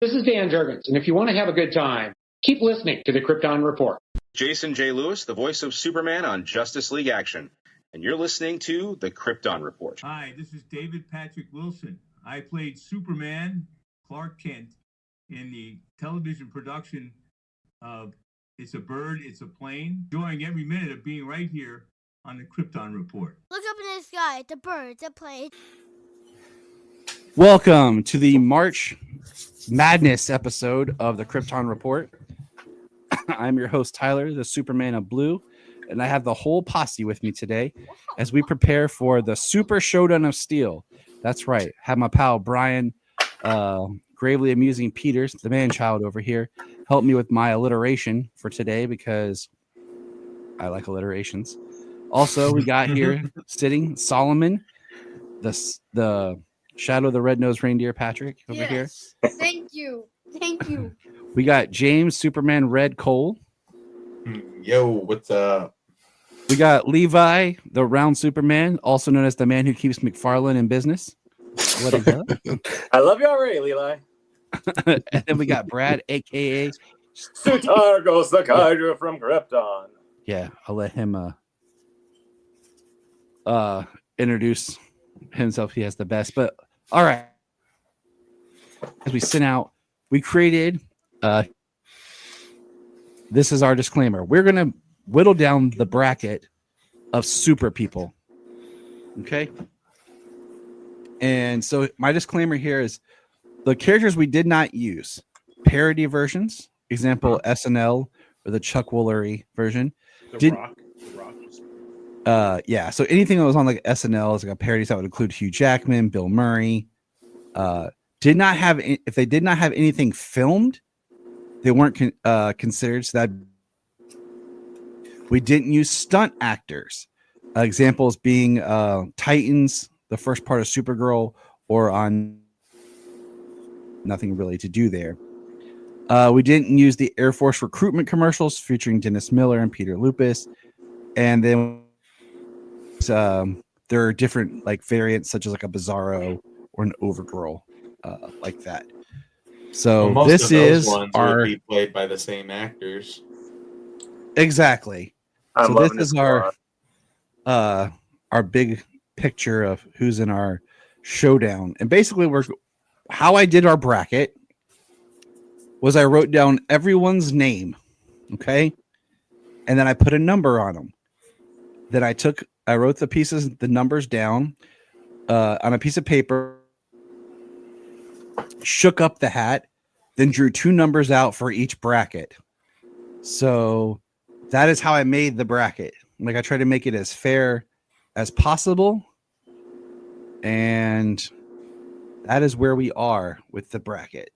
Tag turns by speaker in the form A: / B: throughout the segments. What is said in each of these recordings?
A: This is Dan Jurgens, and if you want to have a good time, keep listening to the Krypton Report.
B: Jason J. Lewis, the voice of Superman on Justice League Action, and you're listening to the Krypton Report.
C: Hi, this is David Patrick Wilson. I played Superman, Clark Kent, in the television production of It's a Bird, It's a Plane, enjoying every minute of being right here on the Krypton Report.
D: Look up in the sky, it's a bird, it's a plane.
E: Welcome to the March Madness episode of the Krypton Report. I'm your host, Tyler, the Superman of Blue, and I have the whole posse with me today as we prepare for the Super Showdown of Steel. That's right. Have my pal Brian, gravely amusing Peters, the man-child over here, help me with my alliteration for today because I like alliterations. Also, we got here sitting Solomon, the Shadow of the Red-Nosed Reindeer, Patrick, over here.
D: Thank you. Thank you.
E: We got James, Superman Red Cole.
F: Yo, what's up?
E: We got Levi, the Round Superman, also known as the man who keeps McFarlane in business. What is that?
G: I love you already, Levi.
E: And then we got Brad, a.k.a.
G: Sutargos, the Kaiju from Krypton.
E: Yeah, I'll let him introduce himself. He has the best. But all right, as we sent out, we created this is our disclaimer. We're gonna whittle down the bracket of super people. Okay. And so my disclaimer here is the characters we did not use, parody versions, example SNL or the Chuck Woolery version.
F: The Rock.
E: Yeah, so anything that was on like SNL is like a parody, so that would include Hugh Jackman, Bill Murray. Did not have, if they did not have anything filmed, they weren't considered. So that we didn't use stunt actors. Examples being Titans, the first part of Supergirl, or on Nothing Really to Do There. We didn't use the Air Force recruitment commercials featuring Dennis Miller and Peter Lupus, and then there are different like variants such as like a Bizarro or an Overgirl like that. So
F: most
E: this
F: of those
E: is
F: ones
E: our
F: would be played by the same actors.
E: Exactly.
G: I'm
E: So this
G: loving
E: is our big picture of who's in our showdown. And basically how I did our bracket was I wrote down everyone's name, okay? And then I put a number on them. Then I wrote the numbers down on a piece of paper, shook up the hat, then drew two numbers out for each bracket. So that is how I made the bracket. Like I tried to make it as fair as possible. And that is where we are with the bracket.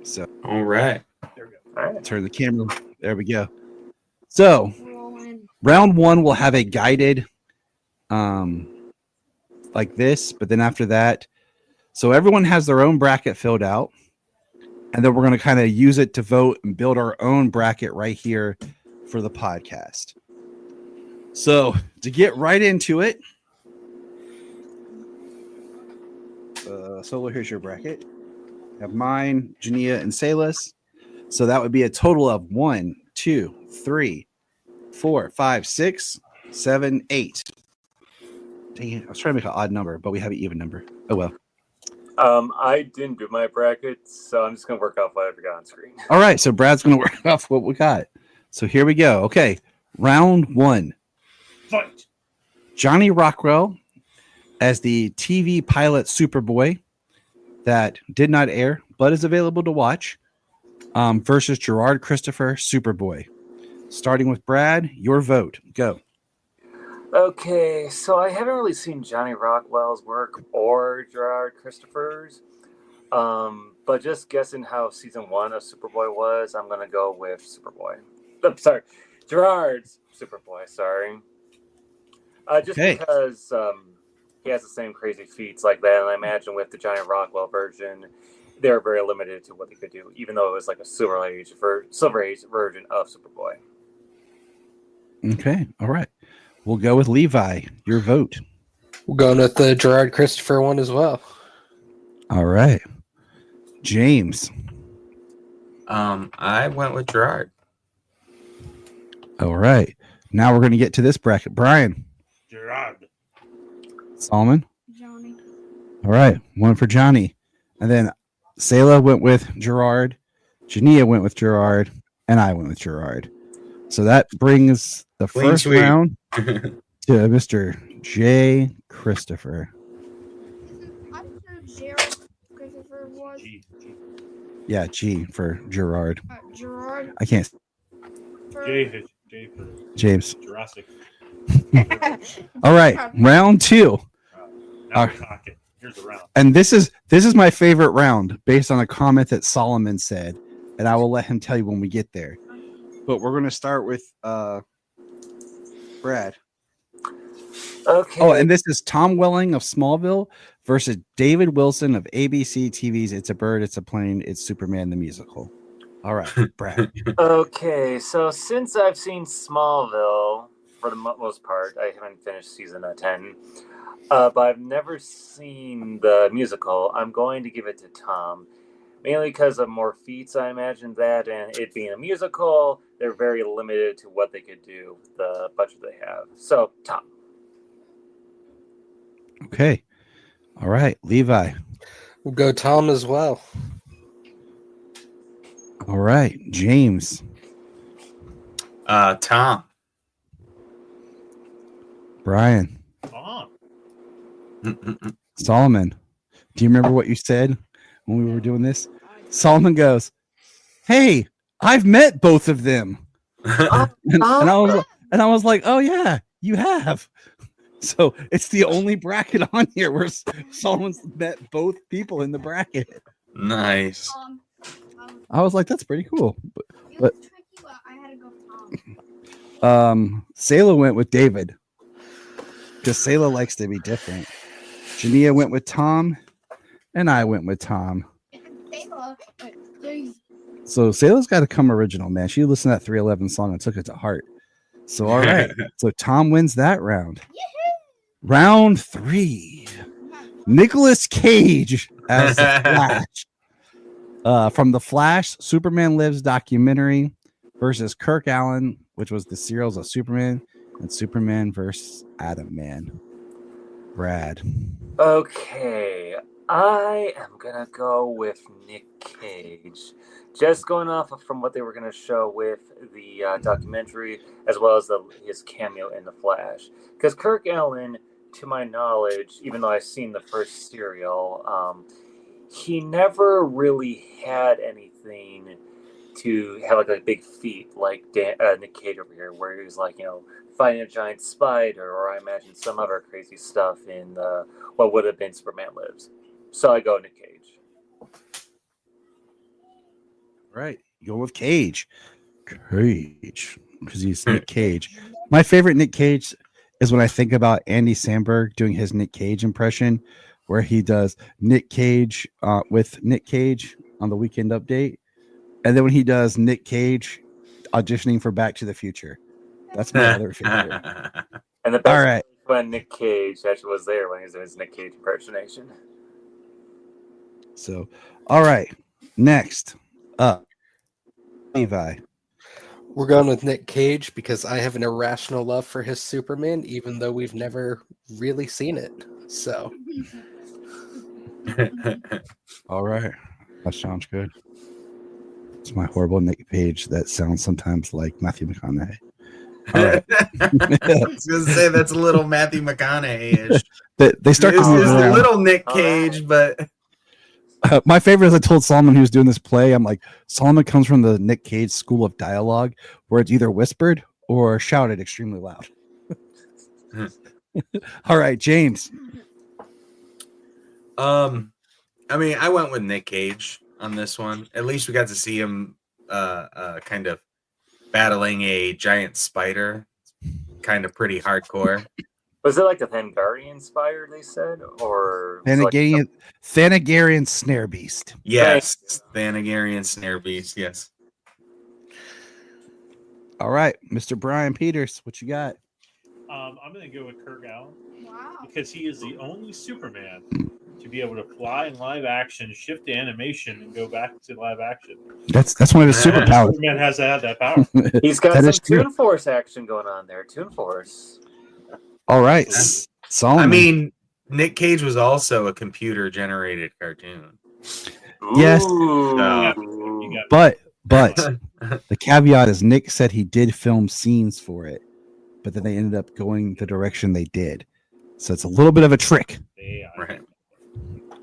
E: So
F: All right.
E: turn the camera. There we go. So round one will have a guided like this, but then after that, so everyone has their own bracket filled out, and then we're going to kind of use it to vote and build our own bracket right here for the podcast. So to get right into it, Solo, here's your bracket. I have mine, Jania, and Salas. So that would be a total of 1, 2, 3, 4, 5, 6, 7, 8. Dang it, I was trying to make an odd number, but we have an even number. Oh well.
G: I didn't do my brackets, so I'm just gonna work off whatever you got on screen.
E: All right, so Brad's gonna work off what we got. So here we go. Okay, round one.
F: Fight.
E: Johnny Rockwell as the TV pilot Superboy that did not air but is available to watch versus Gerard Christopher Superboy. Starting with Brad, your vote. Go.
G: Okay, so I haven't really seen Johnny Rockwell's work or Gerard Christopher's, but just guessing how season 1 of Superboy was, I'm gonna go with Superboy. Sorry, Gerard's Superboy. Sorry, just because he has the same crazy feats like that, and I imagine with the Johnny Rockwell version, they were very limited to what they could do, even though it was like a Silver Age version of Superboy.
E: Okay, all right. We'll go with Levi. Your vote.
H: We're going with the Gerard Christopher one as well.
E: All right. James.
F: I went with Gerard.
E: All right. Now we're going to get to this bracket. Brian.
F: Gerard.
E: Solomon.
D: Johnny.
E: All right. One for Johnny. And then Selah went with Gerard. Jania went with Gerard. And I went with Gerard. So that brings the
F: Clean
E: first
F: sweep.
E: round to Mr. J. Christopher.
D: I'm sure Gerald Christopher was.
E: Yeah, G for Gerard.
D: Gerard.
E: I can't.
F: J for
E: James.
F: Jurassic.
E: All right. Round 2.
F: Now we're talking. Here's the round.
E: And this is my favorite round based on a comment that Solomon said, and I will let him tell you when we get there. But we're going to start with Brad.
G: Okay.
E: Oh, and this is Tom Welling of Smallville versus David Wilson of ABC TV's It's a Bird, It's a Plane, It's Superman the Musical. All right, Brad.
G: Okay, so since I've seen Smallville for the most part, I haven't finished season 10, but I've never seen the musical. I'm going to give it to Tom, mainly because of more feats, I imagine that, and it being a musical, they're very limited to what they could do, the budget they have. So, Tom.
E: Okay. All right, Levi.
H: We'll go Tom as well.
E: All right, James.
F: Tom.
E: Brian. Solomon. Do you remember what you said when we were doing this? Solomon goes, "Hey, I've met both of them." And I was like, "Oh yeah, you have." So it's the only bracket on here where Solomon's met both people in the bracket.
F: Nice.
E: I was like, "That's pretty cool."
D: It was tricky, but I had to go with Tom.
E: Selah went with David because Selah likes to be different. Jania went with Tom, and I went with Tom. So Selah's got to come original, man. She listened to that 311 song and took it to heart. So all right, so Tom wins that round. Round 3, Nicolas Cage as the Flash. From the Flash, Superman Lives documentary versus Kirk Allen, which was the serials of Superman, and Superman versus Atom Man. Brad.
G: Okay, I am gonna go with Nick Cage. Just going off from what they were gonna show with the documentary, as well as his cameo in The Flash. Because Kirk Allen, to my knowledge, even though I've seen the first serial, he never really had anything to have like a big feat like Nick Cage over here, where he was like, fighting a giant spider, or I imagine some other crazy stuff in what would have been Superman Lives. So I go Nick Cage.
E: Right. You go with Cage. Because he's Nick Cage. My favorite Nick Cage is when I think about Andy Samberg doing his Nick Cage impression, where he does Nick Cage with Nick Cage on the Weekend Update. And then when he does Nick Cage auditioning for Back to the Future. That's my other favorite.
G: And the best
E: All right.
G: when Nick Cage actually was there when he was doing his Nick Cage impersonation.
E: So, all right. Next up, Levi.
H: We're going with Nick Cage because I have an irrational love for his Superman, even though we've never really seen it. So,
E: All right. That sounds good. It's my horrible Nick Cage that sounds sometimes like Matthew McConaughey. All right.
F: I was gonna say that's a little Matthew McConaughey-ish.
E: They start to
F: It's
E: move
F: a
E: around.
F: little Nick Cage, but
E: My favorite is I told Solomon he was doing this play. I'm like, Solomon comes from the Nick Cage school of dialogue where it's either whispered or shouted extremely loud. All right, James.
F: I mean, I went with Nick Cage on this one. At least we got to see him kind of battling a giant spider. Kind of pretty hardcore.
G: Was it like a Thangarian spider, they said? Or
E: Thanagarian snare beast.
F: Yes, Thanagarian snare beast, yes.
E: All right, Mr. Brian Peters, what you got?
I: I'm going to go with Kirk Allen
D: Wow.
I: because he is the only Superman to be able to fly in live action, shift to animation, and go back to live action.
E: That's one of his superpowers.
I: Superman has to have that power.
G: He's got
E: That
G: some
E: is true.
G: Toon Force action going on there. Toon Force.
E: All right,
I: Absolutely.
E: Solomon.
F: I mean, Nick Cage was also a computer-generated cartoon.
E: Yes.
G: Ooh.
E: but the caveat is Nick said he did film scenes for it, but then they ended up going the direction they did. So it's a little bit of a trick.
I: Yeah.
F: Right.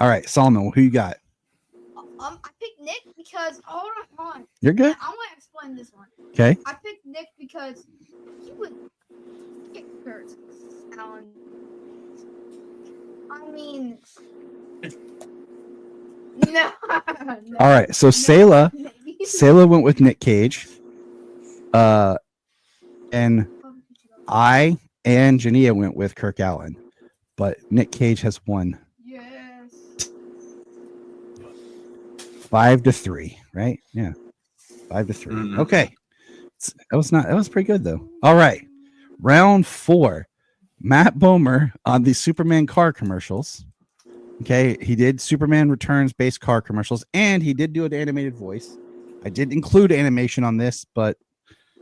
E: All right, Solomon, who you got?
D: I picked Nick because hold on.
E: You're good.
D: I want to explain this one.
E: Okay.
D: I picked Nick because he would kick Kurt Allen. I mean, no.
E: All right, so Sayla went with Nick Cage. And I and Jania went with Kirk Allen, but Nick Cage has won.
D: Yes.
E: 5-3, right? Yeah. 5-3.
F: Mhm.
E: Okay. That was pretty good though. All right. Round 4. Matt Bomer on the Superman car commercials. Okay, he did Superman Returns based car commercials, and he did do an animated voice. I did include animation on this, but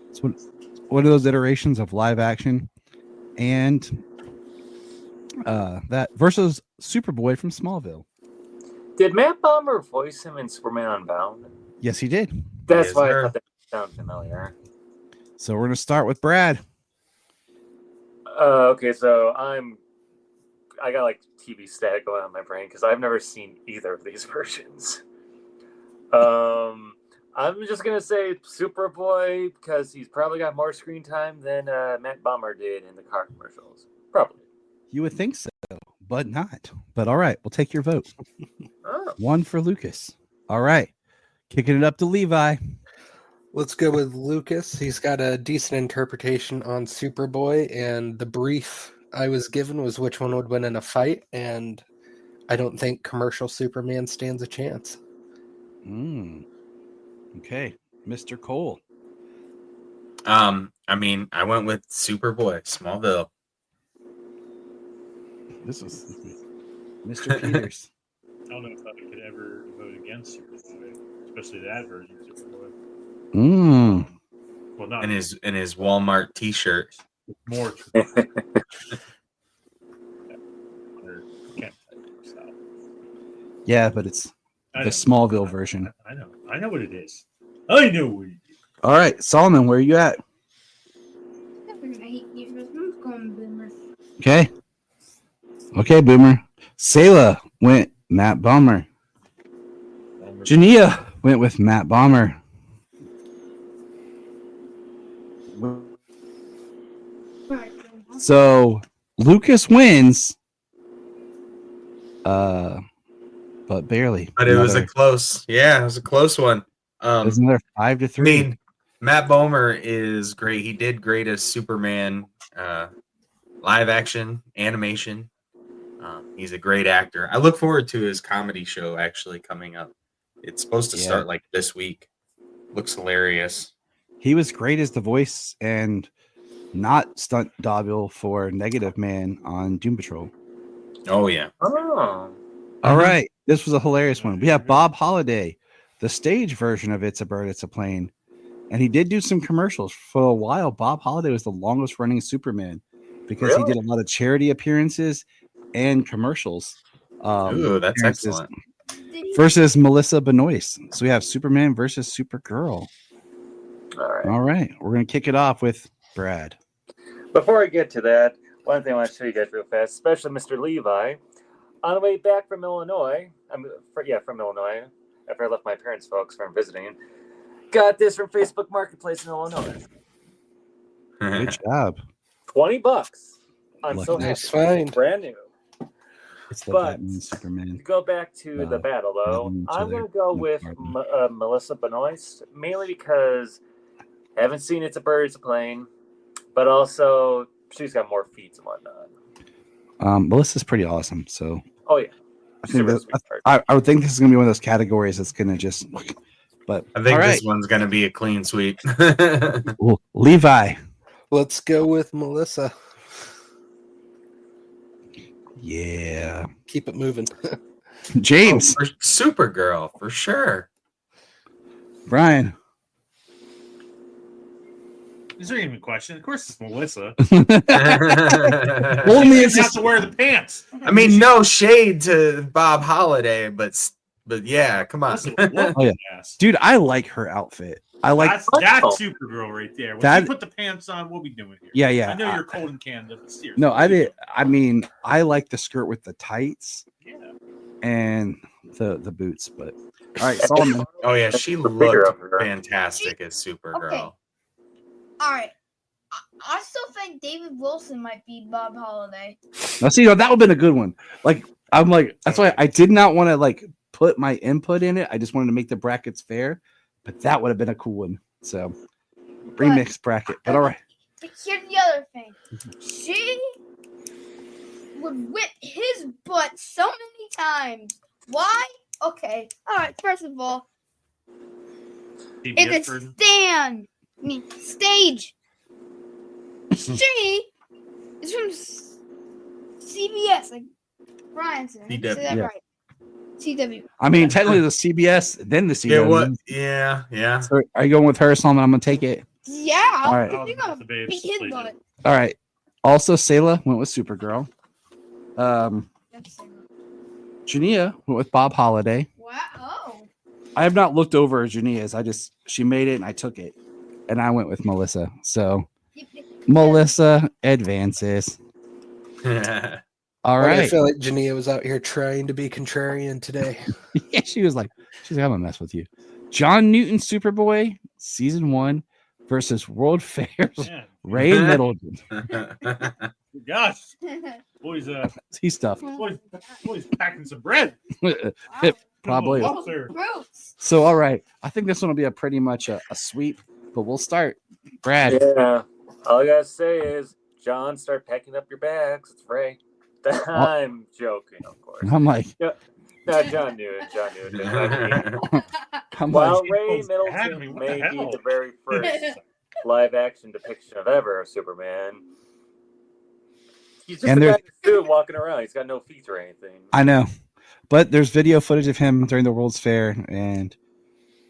E: it's one of those iterations of live action. And that versus Superboy from Smallville.
G: Did Matt Bomer voice him in Superman Unbound?
E: Yes, he did.
G: That's
F: Yes,
G: why
F: sir.
G: I thought that sounded familiar.
E: So we're gonna start with Brad.
G: Okay, so I got like TV static going on in my brain because I've never seen either of these versions. I'm just gonna say Superboy because he's probably got more screen time than Matt Bomer did in the car commercials. Probably.
E: You would think so, but not. But all right, we'll take your vote.
G: Oh.
E: 1 for Lucas. All right, kicking it up to Levi.
H: Let's go with Lucas. He's got a decent interpretation on Superboy, and the brief I was given was which one would win in a fight, and I don't think commercial Superman stands a chance.
E: Okay, Mr. Cole.
F: I mean, I went with Superboy, Smallville.
E: This is Mr. Peters.
I: I don't know if I could ever vote against Superboy, especially that version of Superboy. Well, not
F: In his Walmart T-shirt.
I: more.
E: Yeah, but it's the Smallville version.
I: I know what it is. I know what it is.
E: All right, Solomon, where are you at? Okay. Okay, Boomer. Sayla went Matt Bomer. Jania went with Matt Bomer. So Lucas wins. But barely.
F: But it was a close. Yeah, it was a close one.
E: It was another 5-3.
F: I mean, Matt Bomer is great. He did great as Superman, live action, animation. He's a great actor. I look forward to his comedy show actually coming up. It's supposed to start like this week. Looks hilarious. He was great as the voice and not stunt double for Negative Man on Doom Patrol. Oh, yeah.
G: Oh.
E: All right. This was a hilarious one. We have Bob Holliday. The stage version of It's a Bird, It's a Plane. And he did do some commercials. For a while, Bob Holliday was the longest running Superman because he did a lot of charity appearances and commercials.
F: Ooh, that's excellent.
E: Versus Melissa Benoist. So we have Superman versus Supergirl.
G: All
E: right. We're going to kick it off with Brad.
G: Before I get to that, one thing I want to show you guys real fast, especially Mr. Levi. On the way back from Illinois, from Illinois, after I left my parents' folks from visiting, got this from Facebook Marketplace in Illinois.
E: Good job.
G: $20. I'm
E: Lucky.
G: so happy.
H: Nice find.
G: Brand new.
E: It's the
G: But
E: Batman Superman.
G: to go back to the battle, though, I'm going to go with Melissa Benoist, mainly because I haven't seen It's a Bird, It's a Plane, but also she's got more feats and whatnot.
E: Melissa's pretty awesome. So,
G: yeah.
E: I would think this is going to be one of those categories that's going to just. But
F: I think
E: all right.
F: this one's going to be a clean sweep.
E: Well, Levi.
H: Let's go with Melissa.
E: Yeah.
H: Keep it moving.
E: James.
F: For Supergirl, for sure.
E: Brian.
I: Is there even a question? Of course, it's Melissa.
E: Only
I: Only
E: it's
I: have to wear the pants.
F: I mean, no shade to Bob Holliday, but yeah, come on.
E: Oh, yeah. Dude, I like her outfit. I like
I: that's Supergirl right there. When
E: That-
I: she put the pants on, what we doing here?
E: Yeah, yeah.
I: I know you're cold in Canada, but seriously.
E: No, I did. I mean, I like the skirt with the tights
I: Yeah.
E: and the boots. But all right, Solomon.
F: Oh yeah, she looked fantastic as Supergirl.
D: Okay. All right. I still think David Wilson might be Bob Holliday.
E: Now, see, that would have been a good one. Like, I'm like, that's why I did not want to like put my input in it. I just wanted to make the brackets fair, but that would have been a cool one. So, remix bracket. But all right.
D: Here's the other thing. She would whip his butt so many times. Why? Okay. All right. First of all, if it's stage, she is from CBS, like Brian said. Say that right. CW.
E: I mean, technically the CBS, then the CW.
F: Yeah.
E: So are you going with her, Solomon? I'm gonna take it.
D: Yeah.
E: All right.
D: You're gonna beat his butt.
E: All right. Also, Selah went with Supergirl. Jania went with Bob Holliday.
D: Wow. Oh.
E: I have not looked over Jania's. She made it and I took it, and I went with Melissa. So Melissa advances. All right.
H: I feel like Jania was out here trying to be contrarian today.
E: Yeah, she's like, I'm gonna mess with you. John Newton Superboy season 1 versus World Fair's Ray Middleton.
I: Gosh, boys,
E: he's tough.
I: Boys packing some bread.
E: Probably. So, all right. I think this one will be a pretty much a sweep, but we'll start. Brad.
G: Yeah. All I gotta say is, John, start packing up your bags. It's Ray. I'm joking, of course.
E: I'm like,
G: no, John knew it.
E: I'm
G: While
E: like,
G: Ray Middleton may be the very first live-action depiction of ever of Superman, he's just a guy in a suit walking around. He's got no feet or anything.
E: I know, but there's video footage of him during the World's Fair, and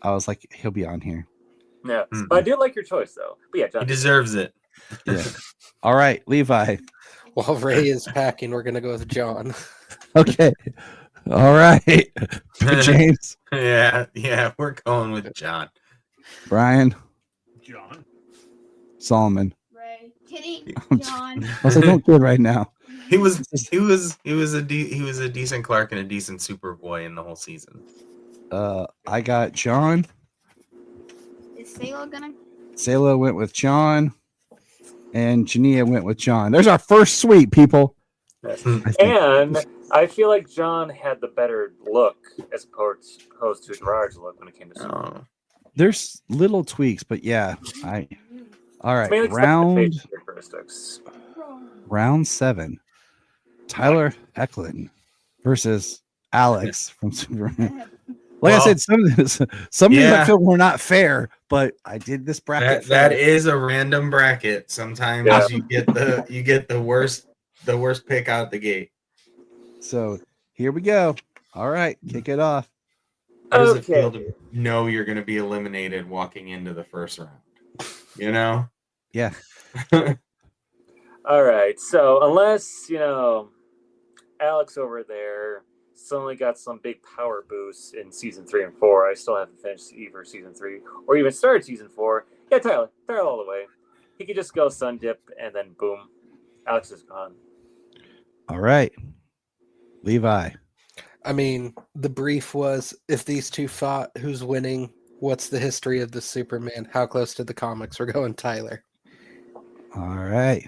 E: I was like, he'll be on here.
G: Yeah, but I do like your choice, though. But yeah, John,
F: he deserves it.
E: Yeah. All right, Levi.
H: While Ray is packing, we're gonna go with John.
E: Okay. All right. James.
F: Yeah, we're going with John.
E: Brian.
I: John.
E: Solomon.
D: Ray. Kidding. John.
E: I was like, don't kid right now.
F: He was a decent Clark and a decent Superboy in the whole season.
E: I got John.
D: Is Selah gonna?
E: Selah went with John. And Jania went with John. There's our first sweep, people.
G: And I feel like John had the better look as opposed to Gerard's look when it came to Superman.
E: There's little tweaks, but yeah. All right.
G: Mainly
E: Round 7. Tyler Eklund versus Alex from Superman. Like I said, some of these I feel were not fair, but I did this bracket.
F: That is a random bracket. Sometimes you get the worst pick out the gate.
E: So here we go. All right, kick it off.
F: How does it feel to know you're going to be eliminated walking into the first round? You know?
E: Yeah.
G: All right. So unless Alex over there suddenly got some big power boost in season 3 and 4. I still haven't finished either season 3 or even started season 4. Yeah, Tyler all the way. He could just go sun dip and then boom, Alex is gone.
E: All right, Levi.
H: I mean, the brief was if these two fought, who's winning? What's the history of the Superman? How close to the comics? We're going Tyler.
E: All right.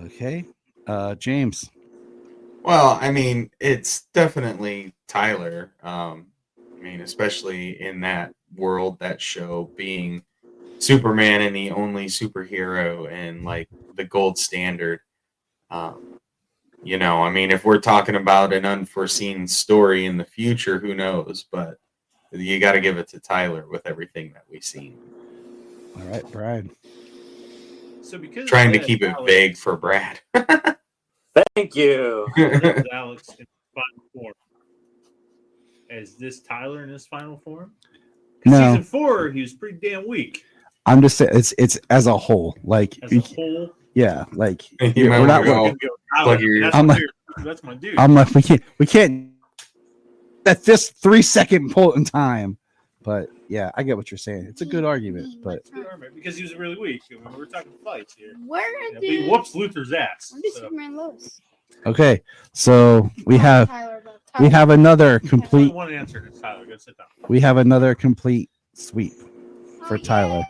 E: Okay, James.
F: Well, I mean, it's definitely Tyler. I mean, especially in that world, that show being Superman and the only superhero and like the gold standard. I mean, if we're talking about an unforeseen story in the future, who knows? But you got to give it to Tyler with everything that we've seen.
E: All right, Brian.
I: So because
F: Trying to
I: that,
F: keep it
I: Alex,
F: vague for Brad.
G: Thank you.
I: that was Alex in final form. Is this Tyler in his final form?
E: No.
I: Season 4, he was pretty damn weak.
E: I'm just saying it's as a whole. Like
I: As a whole,
E: yeah, like
F: You might
E: we're not.
F: wanna go plug your ears.
I: That's my dude.
E: I'm like we can't at this 3-second point in time. But yeah, I get what you're saying. It's a good argument, but
I: because he was really weak. I mean, we're talking fights here.
D: Where
I: But
D: did
I: he whoops Luther's ass.
D: When did
I: So.
D: Superman lose?
E: okay. So we have
D: Tyler,
E: we have another
I: Only
E: complete
I: one answer to Tyler. Go sit down.
E: we have another complete sweep for
D: Oh,
E: Tyler.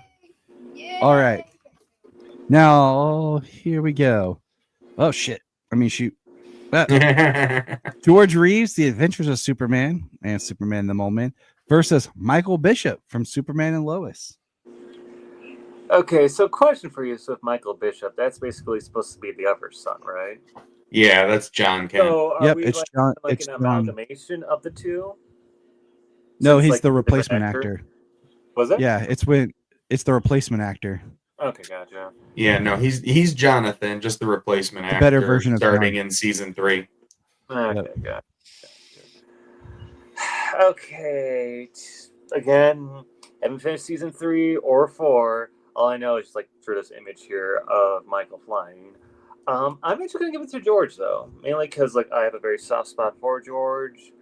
D: yay.
E: All right. Now here we go. Oh shit. I mean shoot. George Reeves, The Adventures of Superman and Superman the Mole Man versus Michael Bishop from Superman and Lois.
G: Okay, so question for you. So with Michael Bishop, that's basically supposed to be the other son, right?
F: Yeah, that's John Kent.
G: So are
E: Yep,
G: we
E: it's
G: like,
E: John.
G: like
E: It's
G: an
E: John.
G: amalgamation of the two?
E: No,
G: Since,
E: he's
G: like,
E: the
G: different
E: replacement actor.
G: Was it?
E: Yeah, it's the replacement actor.
G: Okay, gotcha.
F: Yeah, no, he's Jonathan, just the replacement actor.
E: better version of
F: starting
E: John.
F: in season 3.
G: Okay,
E: Yep.
G: gotcha. Okay. Again, haven't finished season 3 or 4. All I know is just like through this image here of Michael flying. I'm actually gonna give it to George though, mainly because like I have a very soft spot for George.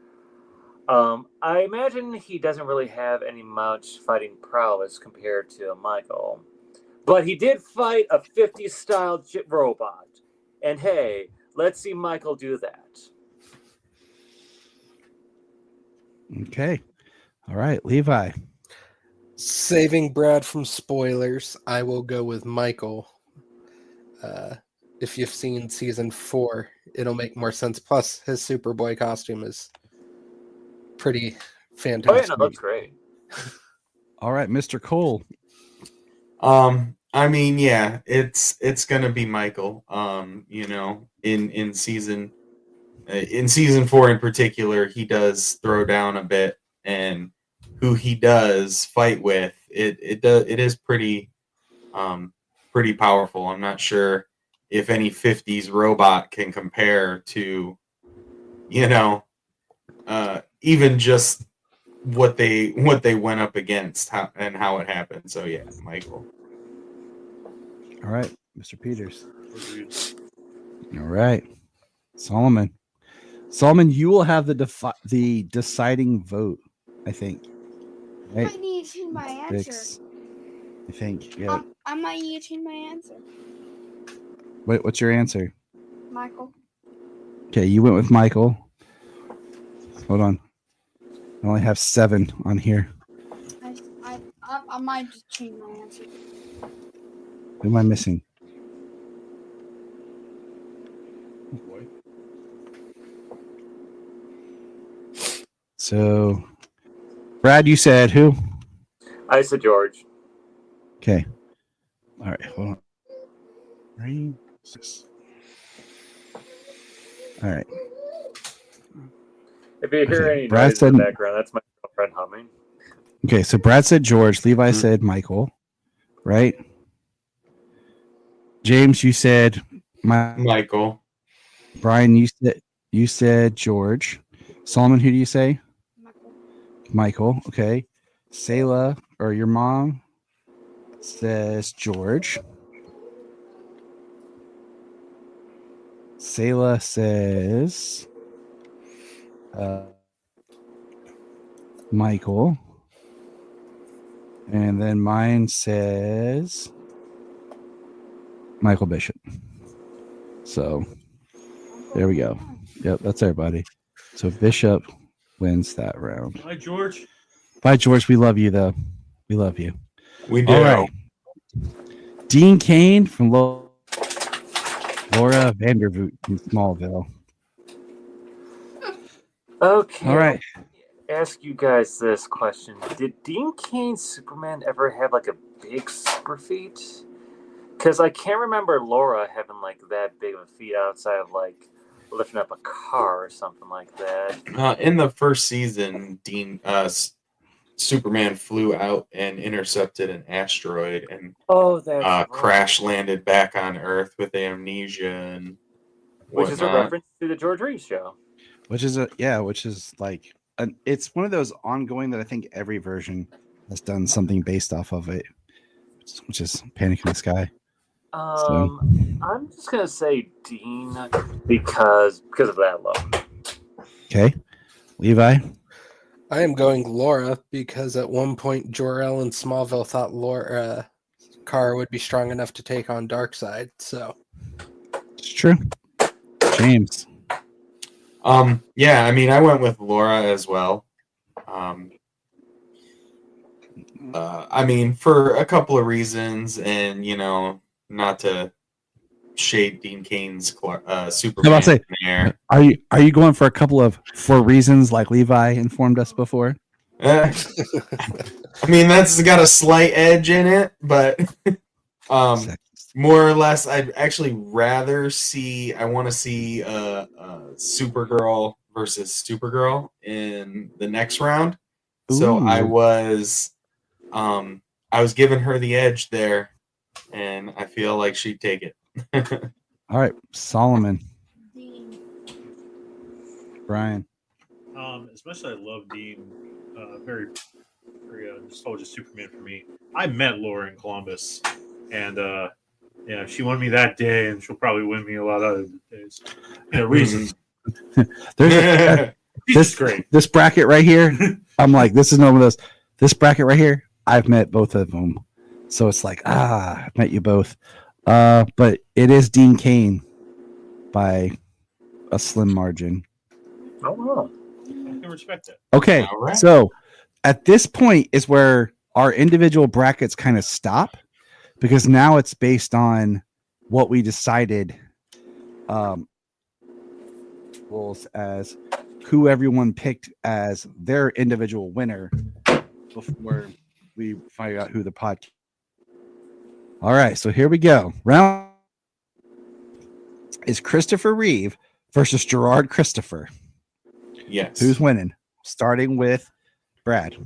G: I imagine he doesn't really have any much fighting prowess compared to Michael, but he did fight a 50s style robot, and hey, let's see Michael do that.
E: Okay. All right, Levi.
H: Saving Brad from spoilers, I will go with Michael. If you've seen season 4, it'll make more sense. Plus, his Superboy costume is pretty
G: Oh yeah,
H: fantastic.
G: no, that's great.
E: All right, Mr. Cole.
F: I mean, yeah, it's gonna be Michael. You know, in season 4 in particular, he does throw down a bit, and who he does fight with, it is pretty powerful. I'm not sure if any 50s robot can compare to, you know, even just what they went up against how it happened. So yeah, Michael.
E: All right, Mr. Peters. All right, Solomon. Solomon, you will have the deciding vote, I think.
D: I
E: Right?
D: might need to change my answer.
E: 6. I think. Yeah.
D: I might need to change my answer.
E: Wait, what's your answer?
D: Michael.
E: Okay, you went with Michael. Hold on. I only have 7 on here.
D: I might just change my answer.
E: Who am I missing? So, Brad, you said who?
G: I said George.
E: Okay. All right, hold on. 3, 6. All right.
G: If you hear any
E: Brad
G: noise in
E: said-
G: the background, that's my girlfriend humming.
E: Okay, so Brad said George. Levi said Michael. Right? James, you said
F: Michael.
E: Brian, you said George. Solomon, who do you say? Michael. Okay. Selah, or your mom, says George. Selah says Michael. And then mine says Michael Bishop. So there we go. Yep, that's everybody. So Bishop wins that round.
I: Hi, George.
E: Bye, George. We love you, though. We love you.
F: We do.
E: All right. Dean Cain from Laura Vandervoot from Smallville.
G: Okay.
E: All right.
G: Ask you guys this question: did Dean Cain's Superman ever have like a big super feat? Because I can't remember Laura having like that big of a feat outside of like lifting up a car or something like that.
F: In the first season, Superman flew out and intercepted an asteroid and
G: Oh, that's right.
F: crash landed back on Earth with amnesia and
G: Which is a
F: whatnot.
G: reference to the George Reeves show.
E: which is like it's one of those ongoing that I think every version has done something based off of it, which is Panic in the Sky.
G: I'm just gonna say Dean because of that alone.
E: Okay, Levi.
H: I am going Laura because at one point Jor-El in Smallville thought Laura Kara would be strong enough to take on Darkseid. So
E: It's true. James.
F: Yeah, I mean, I went with Laura as well. I mean, for a couple of reasons, and not to shade Dean Kane's Superman.
E: I'll say,
F: there.
E: are you going for a couple of for reasons like Levi informed us before?
F: I mean, that's got a slight edge in it, but more or less, I'd actually rather see. I want to see Supergirl versus Supergirl in the next round. So
E: Ooh.
F: I was giving her the edge there, and I feel like she'd take it.
E: All right, Solomon. Brian.
I: As much as I love Dean, very just Superman for me. I met Laura in Columbus, and she won me that day, and she'll probably win me a lot of other days. Reasons.
E: This
I: great.
E: This bracket right here, I'm like, this is one of those. This bracket right here, I've met both of them, so it's like, I've met you both. But it is Dean Kane by a slim margin.
G: Oh, wow.
I: I can respect that.
E: Okay,
F: right.
E: So at this point is where our individual brackets kind of stop, because now it's based on what we decided rules as who everyone picked as their individual winner before we find out who the podcast. All right, so here we go. Round is Christopher Reeve versus Gerard Christopher.
F: Yes.
E: Who's winning? Starting with Brad.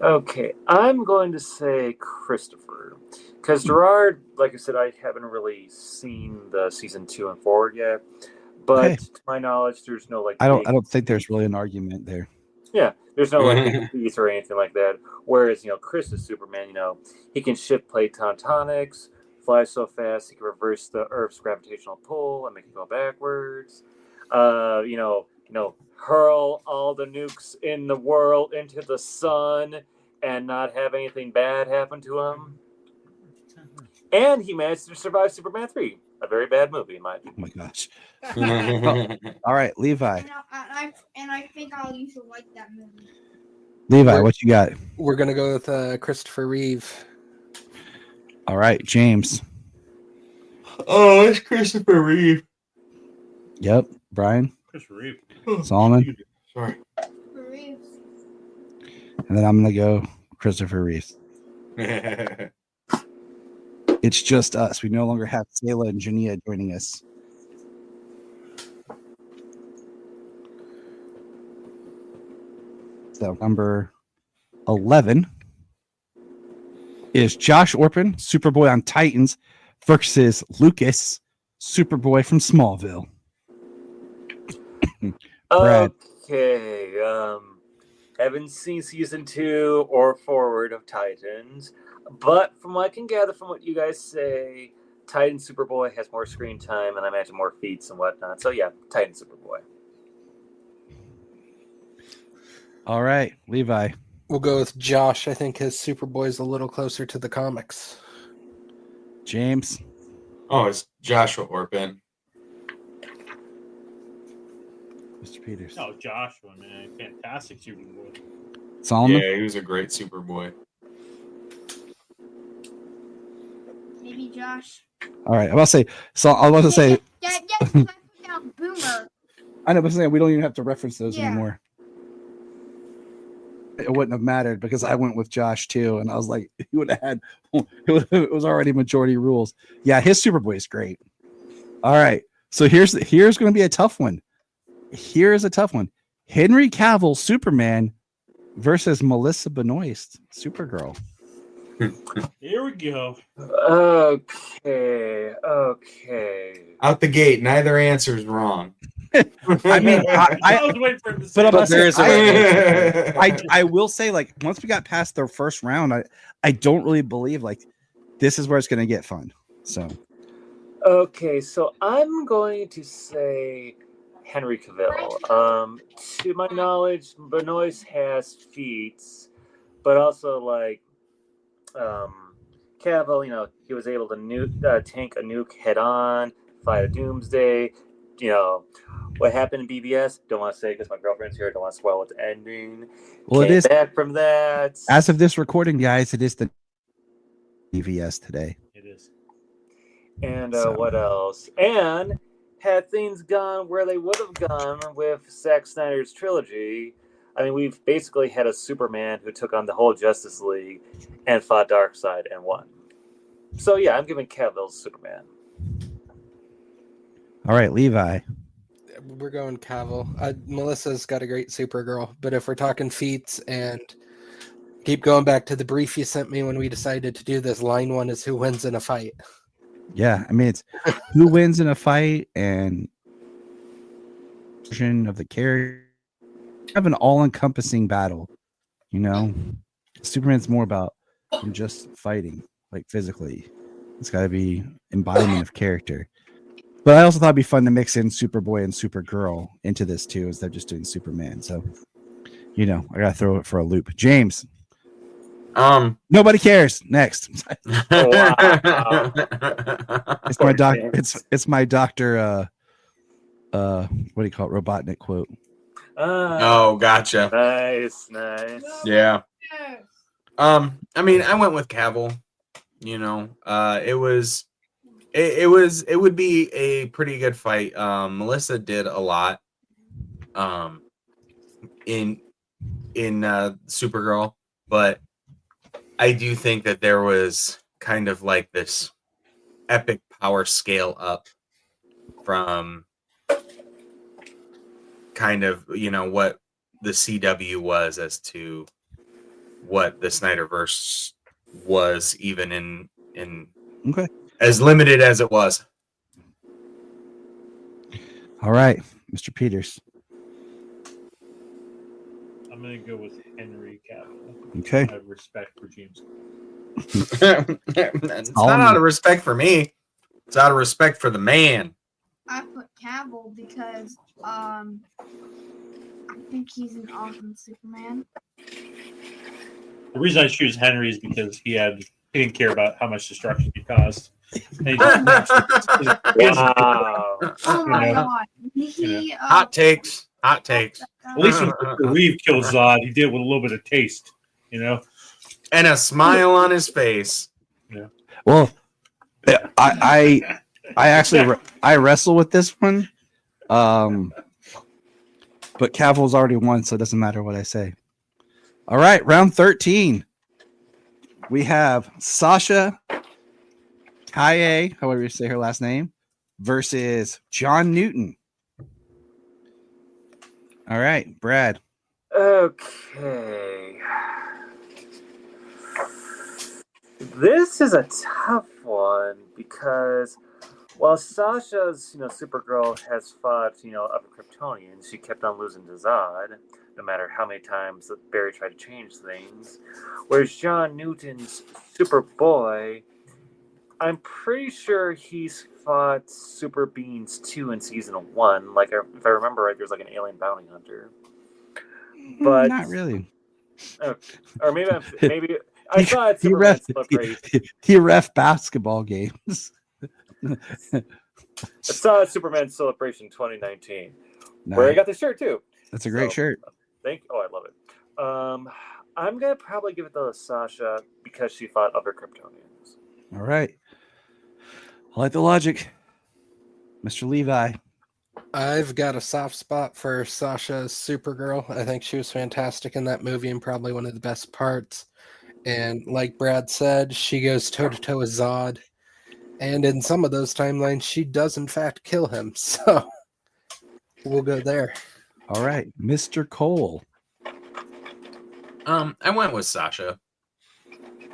G: Okay, I'm going to say Christopher because Gerard, like I said, I haven't really seen the season 2 and forward yet. But
E: Okay.
G: to my knowledge, there's no
E: I don't think there's really an argument there.
G: Yeah, there's no piece or anything like that. Whereas Chris is Superman. He can shift plate tectonics, fly so fast he can reverse the Earth's gravitational pull and make it go backwards. Hurl all the nukes in the world into the sun and not have anything bad happen to him. And he managed to survive Superman 3, a very bad movie in my opinion.
E: Oh my gosh. All right, Levi.
D: And I think I'll usually like that movie.
E: Levi, what you got?
H: we're gonna go with Christopher Reeve.
E: All right, James.
F: Oh, it's Christopher Reeve.
E: Yep, Brian.
I: Chris Reeve.
E: Solomon.
F: Sorry.
D: Reeves.
E: And then I'm gonna go Christopher Reeve. It's just us. We no longer have Sayla and Jania joining us. So number 11 is Josh Orpin, Superboy on Titans, versus Lucas, Superboy from Smallville. Brad.
G: Okay, haven't seen season 2 or forward of Titans, but from what I can gather from what you guys say, Titan Superboy has more screen time and I imagine more feats and whatnot. So yeah, Titan Superboy.
E: All right, Levi.
H: We'll go with Josh. I think his Superboy is a little closer to the comics.
E: James.
F: Oh, it's Joshua Orpin.
E: Mr. Peters.
I: Oh, Joshua, man. Fantastic Superboy.
E: Solomon.
F: Yeah, he was a great Superboy.
D: Maybe Josh.
E: All right, I was about to say. So I was about to say.
D: Yeah, I put down Boomer.
E: I know, but saying we don't even have to reference those
D: Yeah.
E: anymore. It wouldn't have mattered because I went with Josh too, and I was like, he would have had. It was already majority rules. Yeah, his Superboy is great. All right, so here's going to be a tough one. Here is a tough one. Henry Cavill Superman versus Melissa Benoist, Supergirl.
I: Here we go.
G: Okay.
F: Out the gate, neither answer is wrong.
E: I mean,
I: I was waiting for him to say
E: but I'm
I: that.
E: not
H: there
E: saying,
H: is a right
E: I will say, like, once we got past the first round, I don't really believe like this is where it's going to get fun. So
G: Okay, so I'm going to say Henry Cavill. To my knowledge, Benoist has feats, but also like Cavill, he was able to tank a nuke head on, fight a doomsday. What happened in BBS? Don't want to say because my girlfriend's here. Don't want to spoil its ending.
E: Well, it
G: Came
E: is
G: back from that.
E: as of this recording, guys. It is the DVS today.
I: It is.
G: And
E: So-
G: what else? And had things gone where they would have gone with Zack Snyder's trilogy, I mean, we've basically had a Superman who took on the whole Justice League and fought Darkseid and won. So yeah, I'm giving Cavill's Superman.
E: All right, Levi.
H: We're going Cavill. Melissa's got a great Supergirl, but if we're talking feats and keep going back to the brief you sent me when we decided to do this, line one is who wins in a fight.
E: Yeah, I mean, it's who wins in a fight and version of the character. Have an all-encompassing battle. Superman's more about than just fighting, like physically. It's got to be embodiment of character. But I also thought it'd be fun to mix in Superboy and Supergirl into this too, instead of just doing Superman. So, I gotta throw it for a loop. James. Nobody cares. Next.
G: Wow.
E: It's my doc. It's my Doctor. What do you call it? Robotnik quote.
F: Oh, gotcha.
G: Nice.
F: Yeah.
D: Yes.
F: I mean, I went with Cavill. It would be a pretty good fight. Melissa did a lot. In Supergirl, but I do think that there was kind of like this epic power scale up from kind of what the CW was as to what the Snyderverse was, even in
E: Okay.
F: as limited as it was.
E: All right, Mr. Peters.
I: I'm going to go with Henry Cavill.
E: Okay.
I: I have respect for James.
F: It's not out of respect for me. It's out of respect for the man.
D: I put Cavill because I think he's an awesome Superman.
I: The reason I choose Henry is because he didn't care about how much destruction he caused. And he just
G: Wow.
D: Oh my
I: You know,
D: god. He
F: Hot takes. At
I: least when Reeve killed Zod, he did it with a little bit of taste,
F: And a smile on his face.
E: Well, I actually I wrestle with this one, but Cavill's already won, so it doesn't matter what I say. All right, round 13. We have Sasha Kaye, however you say her last name, versus John Newton. All right, Brad.
G: Okay. This is a tough one because while Sasha's, Supergirl has fought, other Kryptonians, she kept on losing to Zod, no matter how many times that Barry tried to change things. Whereas John Newton's Superboy, I'm pretty sure he's fought Super Beings 2 in season 1. Like, if I remember right, there's like an alien bounty hunter. But
E: Not really.
G: Or maybe I saw it.
E: He ref basketball games.
G: I saw Superman Celebration 2019, where I got the shirt too.
E: That's a great shirt.
G: I love it. I'm gonna probably give it to Sasha because she fought other Kryptonians.
E: All right. I like the logic. Mr. Levi.
H: I've got a soft spot for Sasha's Supergirl. I think she was fantastic in that movie and probably one of the best parts. And like Brad said, she goes toe-to-toe with Zod. And in some of those timelines, she does in fact kill him. So we'll go there.
E: All right. Mr. Cole.
F: I went with Sasha.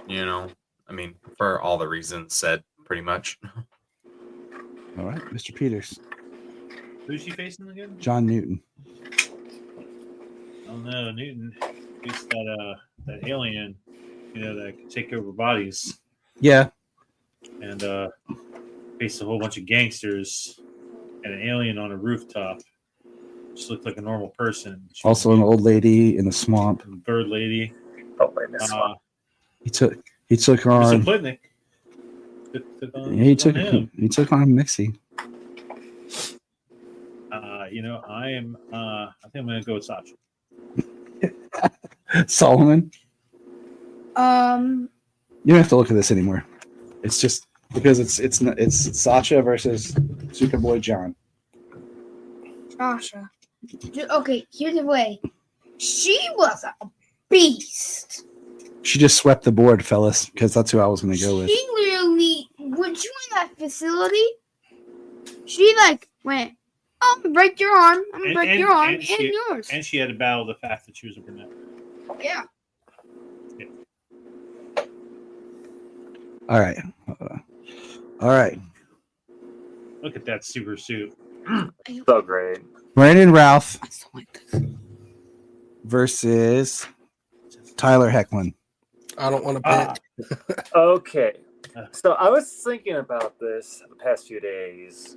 F: You know, I mean, for all the reasons said, pretty much.
E: All right, Mr. Peters.
I: Who's she facing again?
E: John Newton.
I: Oh no, Newton. He's that alien, that can take over bodies
E: Yeah.
I: and faced a whole bunch of gangsters and an alien on a rooftop. Just looked like a normal person. She
E: Also
I: was
E: an old lady in the swamp.
I: a bird lady.
G: Oh, wait, this one.
E: He took
I: Mr.
E: on
I: Plitnick.
E: he took
I: him.
E: on Mixie.
I: I think I'm gonna go with Sasha.
E: Solomon.
D: Um,
E: You don't have to look at this anymore. It's just because it's Sasha versus Superboy John.
D: Sasha. Okay, here's the way. She was a beast.
E: She just swept the board, fellas, because that's who I was going to go with.
D: She literally, when she was in that facility, she went, "Oh, I'm gonna break your arm. I'm gonna break your arm and yours."
I: And she had to battle the fact that she was a brunette.
D: Yeah.
E: All right. All right.
I: Look at that super suit.
G: So great.
E: Brandon Routh versus Tyler Hecklin.
H: I don't want to pick.
G: Okay. So I was thinking about this the past few days,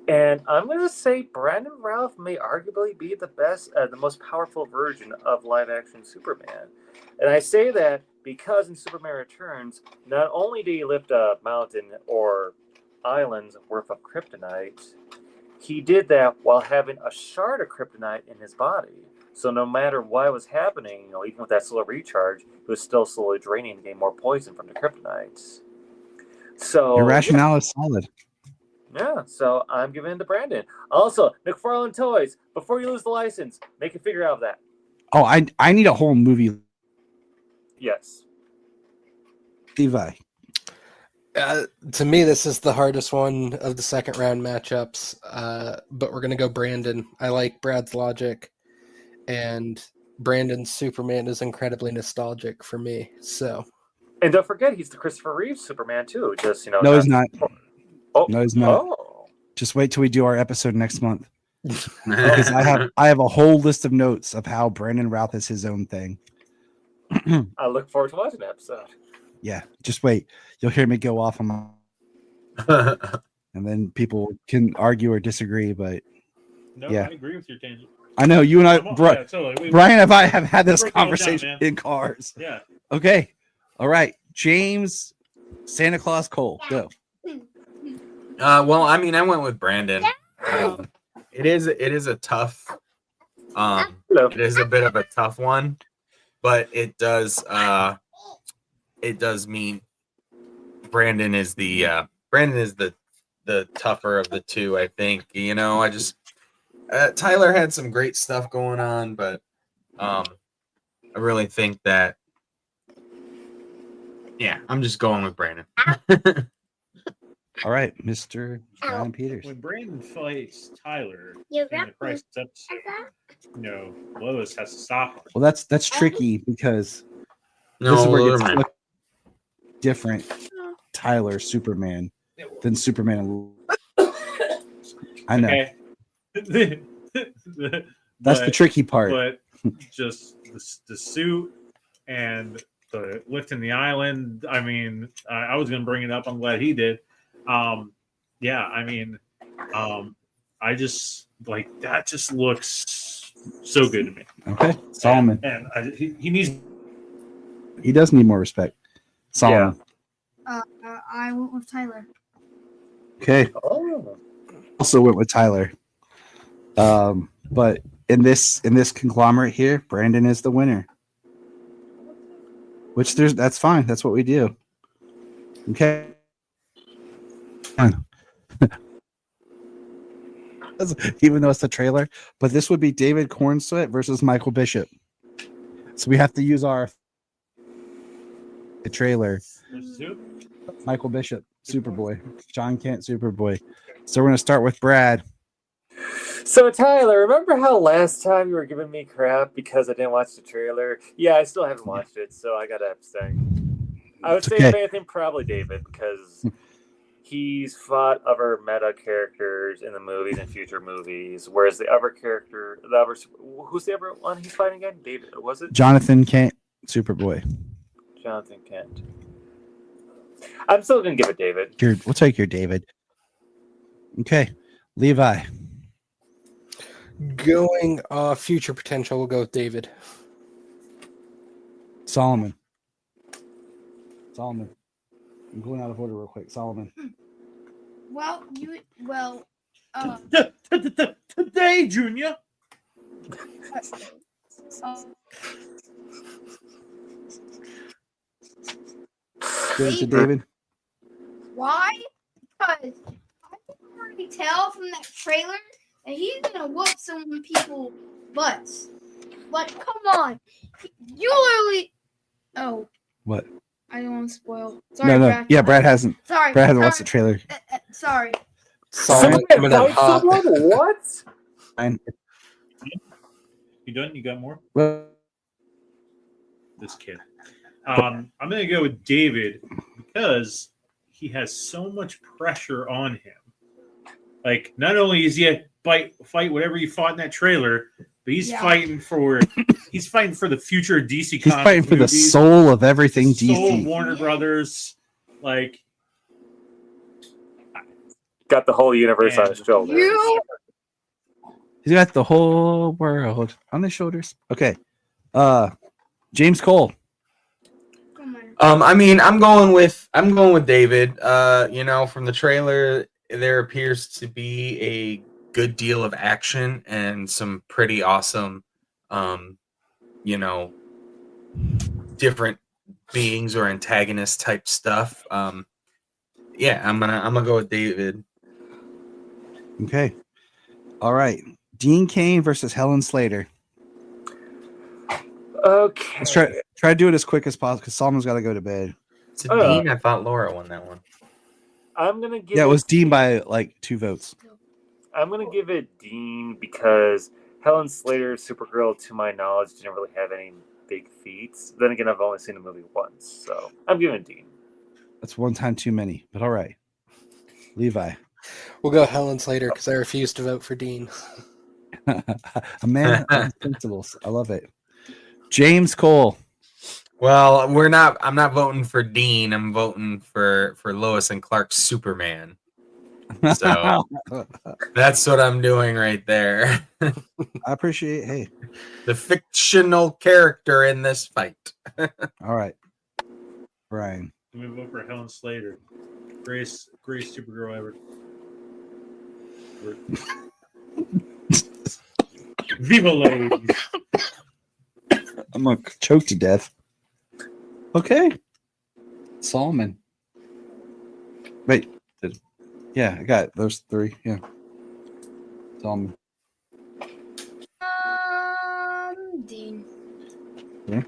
G: and I'm going to say Brandon Routh may arguably be the best, the most powerful version of live-action Superman. And I say that because in Superman Returns, not only did he lift a mountain or islands worth of kryptonite, he did that while having a shard of kryptonite in his body. So no matter what was happening, even with that slow recharge, he was still slowly draining and getting more poison from the kryptonites. So
E: Your rationale is solid.
G: yeah, so I'm giving it to Brandon. Also, McFarlane Toys, before you lose the license, make a figure out of that.
E: Oh, I need a whole movie.
G: Yes.
E: Levi.
H: To me, this is the hardest one of the second round matchups, but we're going to go Brandon. I like Brad's logic, and Brandon's Superman is incredibly nostalgic for me. So,
G: And don't forget, he's the Christopher Reeve Superman, too. Just,
E: No, he's not.
G: Oh.
E: No, he's not.
G: Oh.
E: Just wait till we do our episode next month. Because I have a whole list of notes of how Brandon Routh is his own thing.
G: I look forward to watching the episode.
E: Yeah, just wait. You'll hear me go off on my, and then people can argue or disagree. But
I: No,
E: yeah.
I: I agree with your tangent.
E: I know you and I,
I: Yeah, totally.
E: Brian, and I have had this
I: broke it all down,
E: conversation
I: man.
E: in cars.
I: Yeah.
E: Okay, all right. James, Santa Claus Cole, go.
F: Well, I mean, I went with Brandon. It is a tough. It is a bit of a tough one, but it does mean Brandon is the tougher of the two. I think I just Tyler had some great stuff going on, but I really think that I'm just going with Brandon.
E: All right, Mr. Brian Peters.
I: When Brandon fights Tyler
D: You
I: in the
D: got
I: Crisis episode, Lois has to stop him.
E: Well, that's tricky because
F: No,
E: this is where it
F: never
E: gets
F: mind.
E: different. Tyler Superman than Superman. I know.
I: Okay.
E: That's the tricky part.
I: But just the suit and the lifting the island. I mean, I was going to bring it up. I'm glad he did. I just that just looks so good to me.
E: Okay, Solomon.
I: And he needs.
E: He does need more respect. Solomon.
D: I went with Tyler.
E: Okay.
G: Oh.
E: Also went with Tyler. But in this conglomerate here, Brandon is the winner. Which that's fine. That's what we do. Okay. Even though it's the trailer, but this would be David Cornsweet versus Michael Bishop. So we have to use the trailer. Michael Bishop, Superboy. John Kent, Superboy. So we're going to start with Brad.
G: So, Tyler, remember how last time you were giving me crap because I didn't watch the trailer? Yeah, I still haven't watched it, so I gotta abstain. I would
E: It's
G: say,
E: okay.
G: if anything, probably David, because he's fought other meta characters in the movies and future movies, whereas the other character, who's the other one he's fighting again? David, was it?
E: Jonathan Kent, Superboy.
G: Jonathan Kent. I'm still gonna give it David.
E: We'll take your David. Okay, Levi.
H: Going future potential, we'll go with David.
E: Solomon. I'm going out of order real quick. Solomon.
D: Well,
I: Today, Junior.
E: Give it to David.
D: Why? Because I can already tell from that trailer that he's gonna whoop some people's butts. Like, come on, you literally. Oh.
E: What?
D: I don't want to spoil. Sorry,
E: No.
D: Brad.
E: Yeah, Brad hasn't.
D: Sorry.
E: Brad hasn't watched the trailer.
D: Sorry.
H: Solomon coming up hot.
G: What?
E: Fine.
I: You done? You got more?
E: Well,
I: This kid. I'm going to go with David because he has so much pressure on him. Like, not only is he a fight whatever he fought in that trailer, but he's fighting for the future of DC Comics.
E: he's fighting for
I: movies,
E: the soul of everything
I: soul
E: DC.
I: of Warner Brothers. Like,
G: Got the whole universe on his shoulders.
E: He's got the whole world on his shoulders. Okay. James Cole.
F: I mean, I'm going with David. From the trailer, there appears to be a good deal of action and some pretty awesome, different beings or antagonist type stuff. Yeah, I'm gonna go with David.
E: Okay. All right. Dean Cain versus Helen Slater.
G: Okay.
E: Let's try to do it as quick as possible because Solomon's got to go to bed.
F: It's Dean. I thought Laura won that one.
G: I'm gonna give.
E: Yeah, it was Dean by like 2 votes.
G: I'm gonna give it Dean because Helen Slater, Supergirl, to my knowledge, didn't really have any big feats. Then again, I've only seen the movie once, so I'm giving Dean.
E: That's one time too many, but all right. Levi.
H: We'll go Helen Slater because I refuse to vote for Dean.
E: A man of his principles. I love it. James Cole.
F: Well, I'm not voting for Dean. I'm voting for Lois and Clark's Superman. So that's what I'm doing right there.
E: I appreciate. Hey,
F: the fictional character in this fight.
E: All right, Brian.
I: I'm going to vote for Helen Slater. Greatest Supergirl ever. Viva ladies.
E: I'm gonna choke to death. Okay. Solomon. Wait. Yeah, I got those 3. Yeah. Solomon.
D: Dean.
E: Okay.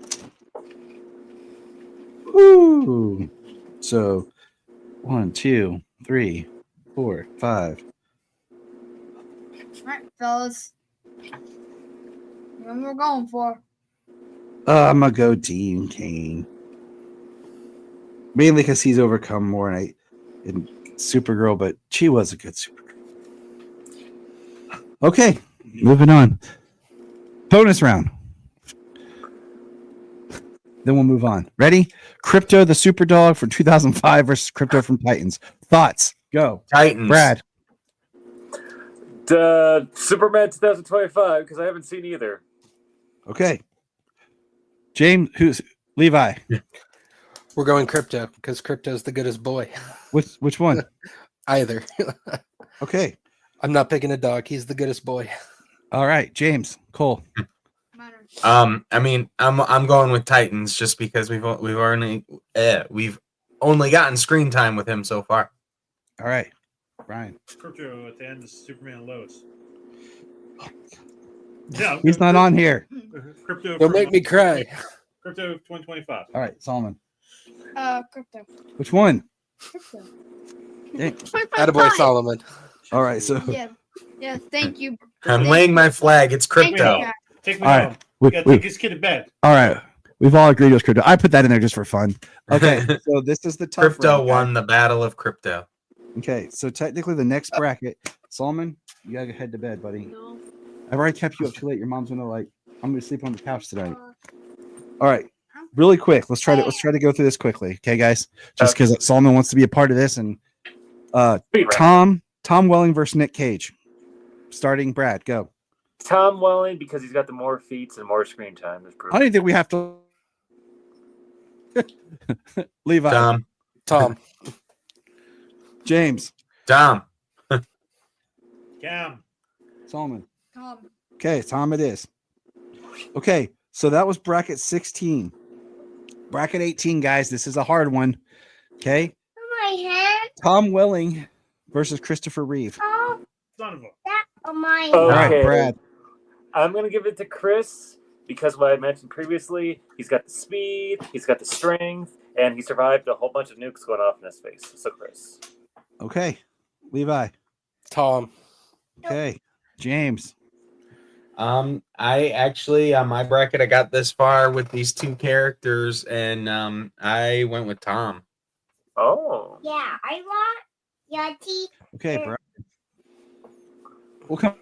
E: Woo. So 1, 2, 3, 4, 5.
D: All right, fellas. What we're going for?
E: I'm gonna go Dean Cain. Mainly because he's overcome more in Supergirl, but she was a good Supergirl. Okay, moving on. Bonus round. Then we'll move on. Ready? Crypto the Superdog from 2005 versus Crypto from Titans. Thoughts? Go.
F: Titans.
E: Brad.
G: The Superman 2025 because I haven't seen either.
E: Okay. James, who's Levi?
H: We're going Crypto because Crypto's the goodest boy.
E: Which one?
H: Either.
E: Okay.
H: I'm not picking a dog. He's the goodest boy.
E: All right, James Cole.
F: I mean, I'm going with Titans just because we've only gotten screen time with him so far.
E: All right, Brian.
I: Crypto at the end of Superman and Lois. Yeah,
E: He's not on here.
I: Crypto.
H: Don't make me cry.
I: Crypto 2025.
E: All right, Solomon.
D: Crypto.
E: Which one?
D: Crypto.
E: Dang.
H: Attaboy Solomon.
E: All right, so
D: Yeah. Yes, thank you.
F: I'm laying my flag. It's
D: Thank you,
F: crypto.
D: Jack.
I: Take me
E: All
I: home.
E: right.
I: We gotta take this kid to bed.
E: All right. We've all agreed it was crypto. I put that in there just for fun. Okay. So this is the tough
F: Crypto
E: round, guys.
F: won the battle of crypto.
E: Okay. So technically the next bracket, Solomon, you gotta head to bed, buddy.
D: No.
E: I've already kept you up too late. Your mom's gonna I'm gonna sleep on the couch tonight. All right. Really quick. Let's try to go through this quickly. Okay, guys. Just because Solomon wants to be a part of this. And Tom Welling versus Nick Cage. Starting Brad, go.
G: Tom Welling, because he's got the more feats and more screen time.
E: I don't think we have to Levi.
H: Tom.
E: James.
F: Tom.
I: Cam.
E: Solomon.
D: Tom.
E: Okay, Tom it is. Okay, so that was bracket 16. Bracket 18, guys. This is a hard one. Okay.
D: My head.
E: Tom Welling versus Christopher Reeve.
D: Oh,
I: Son of a.
D: that on my
E: All
G: Okay.
E: right, Brad.
G: I'm going to give it to Chris because what I mentioned previously, he's got the speed, he's got the strength, and he survived a whole bunch of nukes going off in his face. So, Chris.
E: Okay. Levi.
H: Tom.
E: Okay. James.
F: I actually on my bracket I got this far with these two characters, and I went with Tom.
G: Oh.
D: Yeah, I want Yeti.
E: Okay, Brad. We'll come.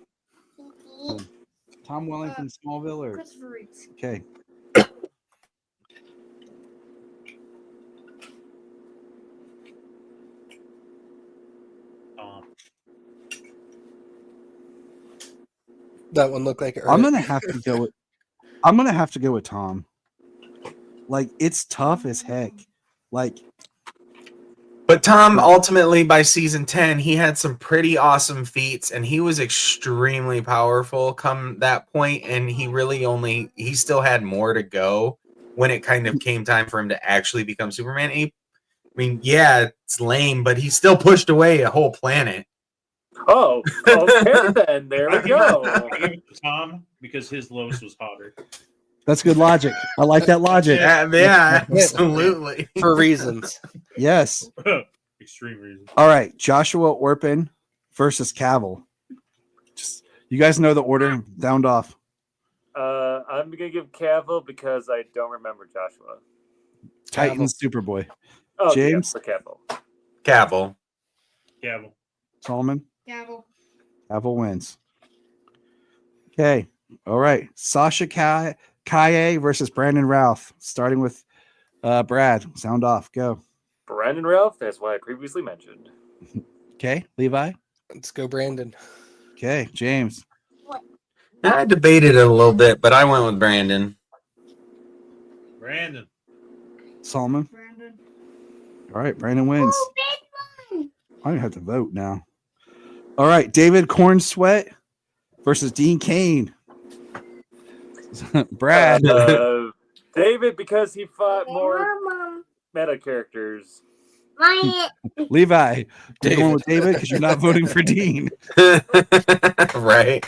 E: Tom Welling from Smallville or
D: Christopher Reeves.
E: okay.
H: That one looked like it hurt.
E: I'm gonna have to go with Tom. Like it's tough as heck. Like
F: But Tom, ultimately by season 10, he had some pretty awesome feats, and he was extremely powerful come that point, and he still had more to go when it kind of came time for him to actually become Superman. Yeah, it's lame, but he still pushed away a whole planet.
G: Oh, okay then. There we go.
I: I give it to Tom because his Lois was hotter.
E: that's good logic. I like that logic.
F: Yeah, absolutely.
H: For reasons.
E: Yes.
I: Extreme reason.
E: All right, Joshua Orpin versus Cavill. Just you guys know the order. Sound off.
G: I'm going to give Cavill because I don't remember Joshua.
E: Titans Superboy.
G: Oh,
E: James?
G: Yeah, for Cavill.
F: Cavill.
I: Cavill.
E: Solomon.
D: Gavel.
E: Cavill wins. Okay. All right. Sasha Kaye versus Brandon Routh. Starting with Brad. Sound off. Go.
G: Brandon Ralph, that's what I previously mentioned.
E: Okay. Levi.
H: Let's go, Brandon.
E: Okay. James.
F: I debated it a little bit, but I went with Brandon.
I: Brandon.
E: Solomon.
D: Brandon.
E: All right. Brandon wins.
D: Oh, big one.
E: I don't have to vote now. All right. David Cornsweat versus Dean Cain. Brad.
G: David, because he fought more
D: Mom.
G: meta characters.
D: My
E: Levi. You're
H: David.
E: going with David because you're not voting for Dean.
F: Right.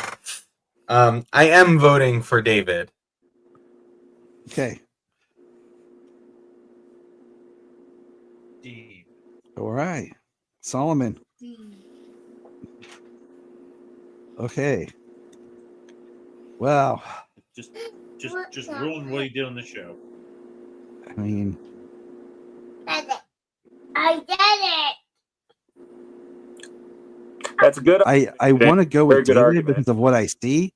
F: I am voting for David.
E: Okay.
I: D.
E: All right. Solomon. Okay. Wow.
I: Just ruin what he did on the show.
E: I mean,
D: I did it.
G: That's a good.
E: I want to go
G: Very
E: with
G: good
E: David
G: argument.
E: because of what I see,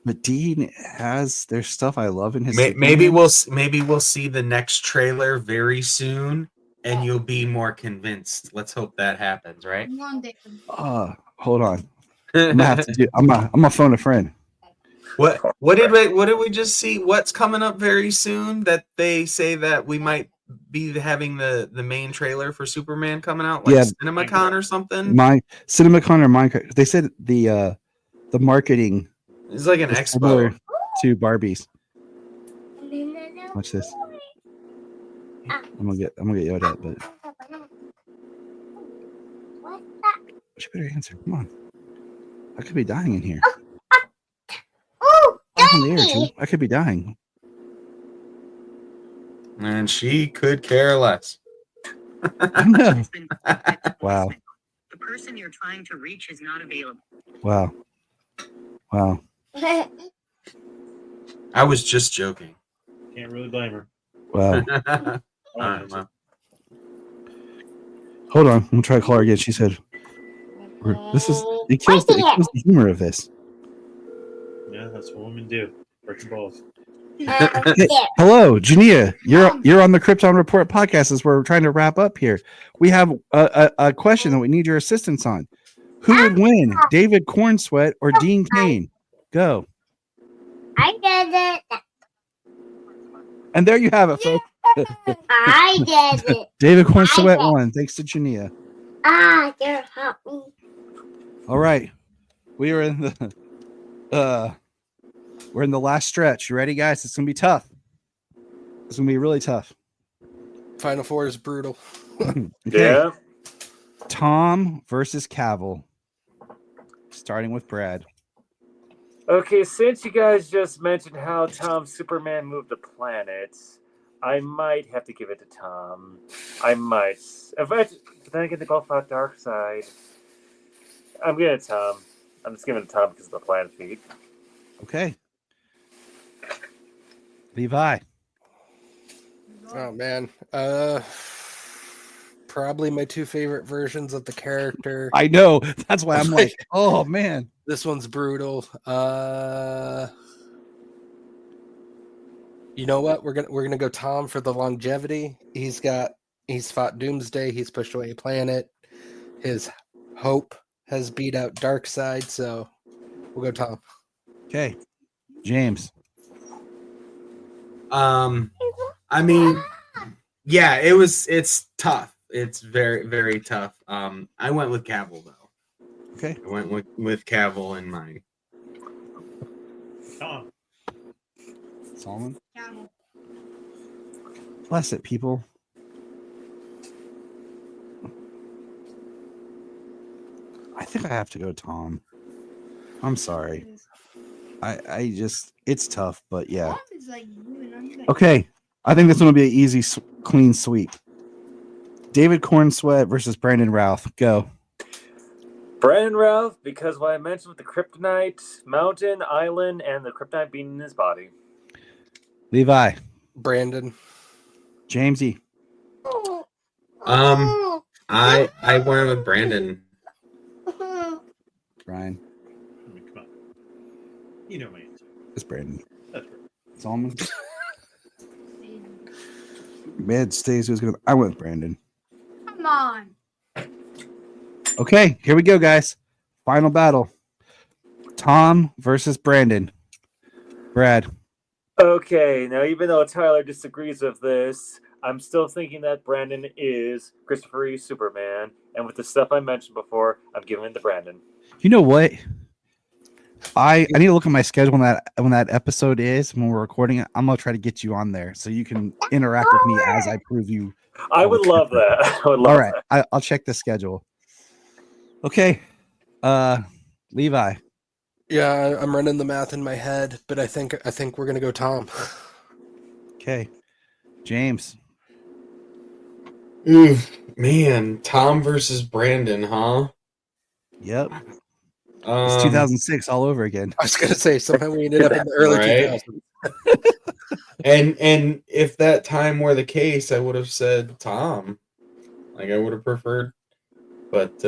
E: but Dean there's stuff I love in his.
F: Maybe we'll see the next trailer very soon, and you'll be more convinced. Let's hope that happens, right?
D: Come on, David.
E: Hold on. I'm gonna have to do. I'm gonna phone a friend.
F: What did we just see? What's coming up very soon that they say that we might be having the main trailer for Superman coming out, like
E: Yeah.
F: CinemaCon or something?
E: My CinemaCon or Minecraft. They said the marketing
F: It's like an
E: is
F: expo.
E: similar to Barbie's. Watch this. I'm gonna get yelled at, but you better answer. Come on. I could be dying in here.
D: Oh,
E: I'm on the air, too. I could be dying.
F: And she could care less.
E: I know. Wow.
J: person you're trying to reach is not available.
E: Wow. Wow.
F: I was just joking.
I: Can't really blame her.
E: Wow.
F: All right, well.
E: Hold on. I'm gonna try to call her again. She said, it kills the humor of this.
I: Yeah, that's what women do. Break your balls.
E: Hey, hello, Jania. You're on the Krypton Report podcast as we're trying to wrap up here. We have a question that we need your assistance on. Who would win, David Cornsweat or Dean Cain? Go.
K: I did it.
E: And there you have it, folks.
K: I did it.
E: David Cornsweat won, thanks to Jania.
K: You're happy.
E: All right, we are in the we're in the last stretch. You ready, guys? It's gonna be tough. It's gonna be really tough.
H: Final Four is brutal.
E: Okay.
G: Yeah.
E: Tom versus Cavill. Starting with Brad.
G: Okay, since you guys just mentioned how Tom Superman moved the planets, I might have to give it to Tom. I might. But then again, they both fought Darkseid. I'm giving it to Tom. I'm just giving it to Tom because of the planet feed.
E: Okay. Levi.
H: Oh man. Probably my two favorite versions of the character.
E: I know. That's why I'm like, oh man.
H: This one's brutal. You know what? We're gonna go Tom for the longevity. He's fought Doomsday. He's pushed away a planet. His hope has beat out Darkseid. So we'll go Tom.
E: Okay, James.
F: I mean, yeah, it's tough. It's very, very tough. I went with Cavill though.
E: Okay.
F: I went with Cavill in my.
I: Tom.
E: Solomon. Bless it, people. I think I have to go Tom. I'm sorry. I just, it's tough, but yeah. Okay. I think this one will be an easy, clean sweep. David Cornsweat versus Brandon Routh. Go.
G: Brandon Routh, because what I mentioned with the Kryptonite Mountain, Island, and the Kryptonite being in his body.
E: Levi.
H: Brandon.
E: Jamesy.
F: I went with Brandon.
E: Brian.
I: I mean, come on. You know my answer.
E: It's Brandon.
I: That's right.
E: Solomon. Mid stays who's gonna. I went with Brandon.
D: Come on.
E: Okay, here we go, guys. Final battle. Tom versus Brandon. Brad.
G: Okay, now even though Tyler disagrees with this, I'm still thinking that Brandon is Christopher Reeve Superman, and with the stuff I mentioned before, I'm giving it to Brandon.
E: You know what? I need to look at my schedule when that episode is when we're recording it. I'm gonna try to get you on there so you can interact with me as I prove you.
G: I would love that. I would love
E: All right,
G: that.
E: I'll check the schedule. Okay, Levi.
H: Yeah, I'm running the math in my head, but I think we're gonna go Tom.
E: Okay, James.
F: Man, Tom versus Brandon, huh?
E: Yep. It's 2006 all over again.
H: I was gonna say somehow we ended up in the early
F: Right.
H: 2000s.
F: And if that time were the case, I would have said Tom. Like I would have preferred, but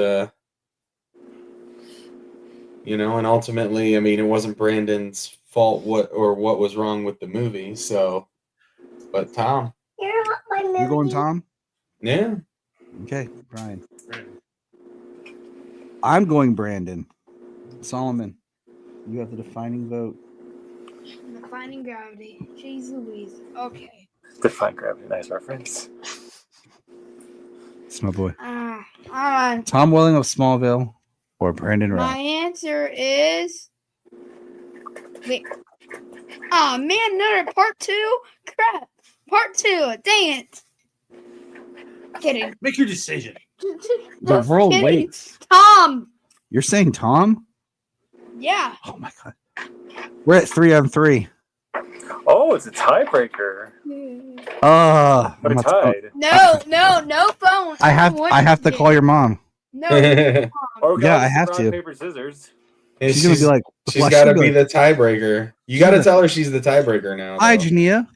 F: and ultimately, I mean, it wasn't Brandon's fault what was wrong with the movie. So, but Tom.
E: You going Tom?
F: Yeah.
E: Okay, Brian.
I: Brandon.
E: I'm going Brandon. Solomon, you have the defining vote.
D: Defining gravity. Jeez Louise. Okay.
G: Define gravity, nice reference.
E: It's my boy.
D: Alright.
E: Tom Welling of Smallville or Brandon
D: My
E: Routh?
D: answer is. Wait. Oh man, another part 2? Crap. Part 2. Dang it. Kidding.
I: Make your decision.
E: The
D: Just
E: world
D: kidding.
E: waits.
D: Tom.
E: You're saying Tom?
D: Yeah.
E: Oh my god. We're at 3-on-3.
G: Oh, it's a tiebreaker.
E: I'm
G: We're
E: not-
G: tied.
D: No phone.
E: I have to call your mom.
D: No,
G: Or we can
E: Yeah,
G: all
E: I
G: just
E: have
G: rock,
E: to.
G: paper, scissors.
F: And
E: She's gonna be like,
F: she's
E: well,
F: got to
E: she'll
F: be
E: be
F: the tiebreaker. You got to tell her she's the tiebreaker now.
E: Hi,
F: though.
E: Jania.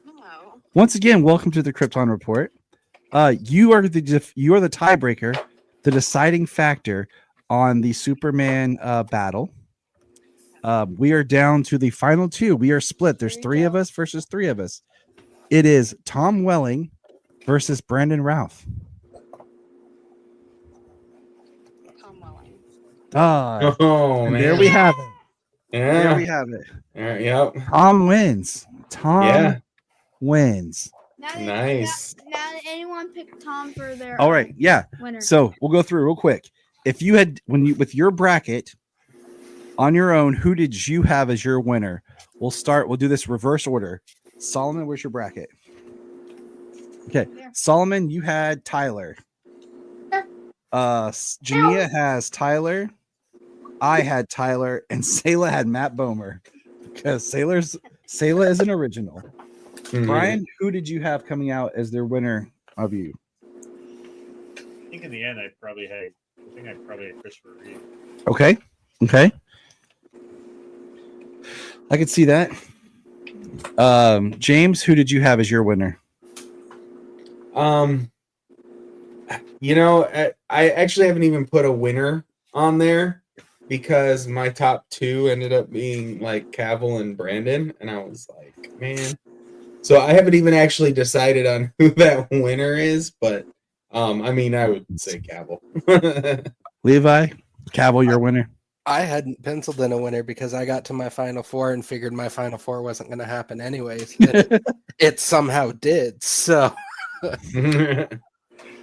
J: Hello.
E: Once again, welcome to the Krypton Report. You are the tiebreaker, the deciding factor on the Superman battle. We are down to the final two. We are split. There's three of us versus three of us. It is Tom Welling versus Brandon Routh.
J: Tom Welling.
F: Oh
E: And
F: man!
E: there we have it.
F: Yeah.
E: There we have it.
F: All right, yep.
E: Tom wins.
F: Yeah.
E: Wins.
F: Nice.
D: Now that anyone picked Tom for their
E: All right. Yeah.
D: winner.
E: So we'll go through real quick. If you had with your bracket on your own, who did you have as your winner? We'll do this reverse order. Solomon, where's your bracket? Okay. Solomon, you had Tyler. Jania has Tyler. I had Tyler, and Sayla had Matt Bomer because Sayla is an original. Brian, who did you have coming out as their winner of you?
I: I think in the end, I probably had Christopher Reeve.
E: Okay. I could see that. James, who did you have as your winner?
F: I actually haven't even put a winner on there because my top two ended up being like Cavill and Brandon, and I was like, man. So I haven't even actually decided on who that winner is, but I would say Cavill.
E: Levi, Cavill, your winner.
H: I hadn't penciled in a winner because I got to my final four and figured my final four wasn't going to happen anyways. It somehow did. So,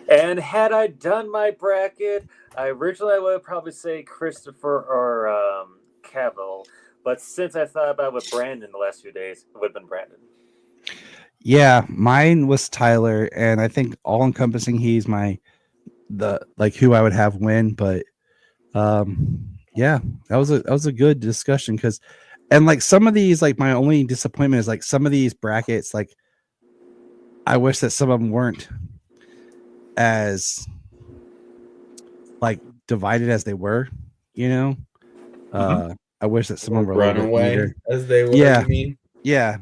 G: and had I done my bracket, I would probably say Christopher or Cavill. But since I thought about it with Brandon the last few days, it would have been Brandon.
E: Yeah, mine was Tyler, and I think all encompassing he's who I would have win, but yeah, that was a good discussion because like some of these, like my only disappointment is like some of these brackets, like I wish that some of them weren't as like divided as they were, I wish that some of them were
F: run away as they were.
E: Yeah.
F: You mean?
E: Yeah.